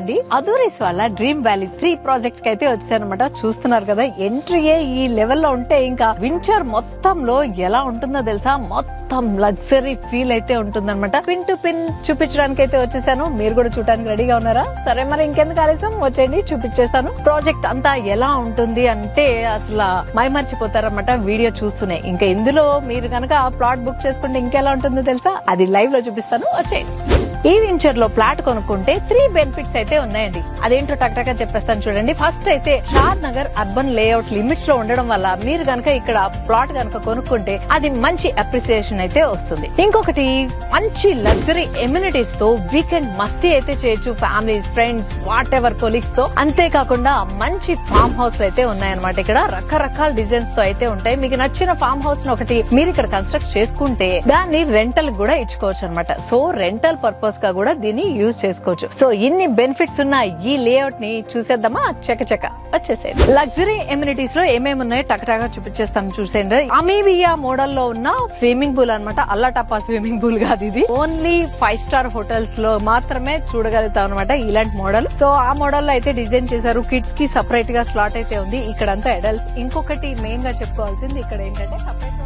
అండి అదూరీస్ వాళ్ళ dream valley 3 project కి అయితే వచ్చారనమాట. చూస్తున్నారు కదా, ఎంట్రీయే ఈ లెవెల్లో ఉంటే ఇంకా వింటర్ మొత్తంలో ఎలా ఉంటుందో తెలుసా, మొత్తం లగ్జరీ ఫీల్ అయితే ఉంటుందన్నమాట. పిన్ టు పిన్ చూపించడానికి అయితే వచ్చేసాను. మీరు కూడా చూడడానికి రెడీగా ఉన్నారా? సరే మరి ఇంకెందుకు ఆలస్యం, వచ్చేయండి చూపించేస్తాను. ప్రాజెక్ట్ అంతా ఎలా ఉంటుంది అంటే అసలు మైమర్చిపోతారన్నమాట వీడియో చూస్తూనే. ఇంకా ఇందులో మీరు కనుక ప్లాట్ బుక్ చేసుకుంటే ఇంకెలా ఉంటుందో తెలుసా, అది లైవ్ లో చూపిస్తాను, వచ్చేయండి. ఈ వెంచర్ లో ప్లాట్ కొనుక్కుంటే 3 బెనిఫిట్స్ అయితే ఉన్నాయండి. అదేంటో టక్ చెప్పేస్తాను చూడండి. ఫస్ట్ అయితే షాద్ నగర్ అర్బన్ లేఅవుట్ లిమిట్స్ లో ఉండడం వల్ల మీరు గనక ఇక్కడ ప్లాట్ గనక కొనుక్కుంటే అది మంచి అప్రిసియేషన్ అయితే వస్తుంది. ఇంకొకటి మంచి లగ్జరీ ఎమ్యూనిటీస్ తో వీకెండ్ మస్తీ అయితే చేయొచ్చు, families, friends, what ever colleagues తో. అంతేకాకుండా మంచి ఫామ్ హౌస్ అయితే ఉన్నాయన్నమాట. ఇక్కడ రకరకాల డిజైన్స్ తో అయితే ఉంటాయి. మీకు నచ్చిన ఫామ్ హౌస్ ని ఒకటి మీరు ఇక్కడ కన్స్ట్రక్ట్ చేసుకుంటే దాన్ని రెంటల్ కూడా ఇచ్చుకోవచ్చు అనమాట. సో రెంటల్ పర్పస్ గా కూడా దీన్ని యూజ్ చేసుకోవచ్చు. సో ఇన్ని బెనిఫిట్స్ ఉన్న ఈ లేఅవుట్ ని చూసేద్దామా? చక వచ్చేసేది. లగ్జరీ ఎమ్యూనిటీస్ లో ఏమేమి ఉన్నాయో టకటాగా చూపించేస్తాం చూసేయండి. అమీబియా మోడల్ లో ఉన్న స్విమ్మింగ్ పూల్ అనమాట. అల్లాటప్పా స్విమ్మింగ్ పూల్ కాదు ఇది. ఓన్లీ 5 స్టార్ హోటల్స్ లో మాత్రమే చూడగలుగుతాం అనమాట ఇలాంటి మోడల్. సో ఆ మోడల్ లో అయితే డిజైన్ చేశారు. కిడ్స్ కి సపరేట్ గా స్లాట్ అయితే ఉంది. ఇక్కడంతా అడల్ట్స్. ఇంకొకటి మెయిన్ గా చెప్పుకోవాల్సింది ఇక్కడ ఏంటంటే సపరేట్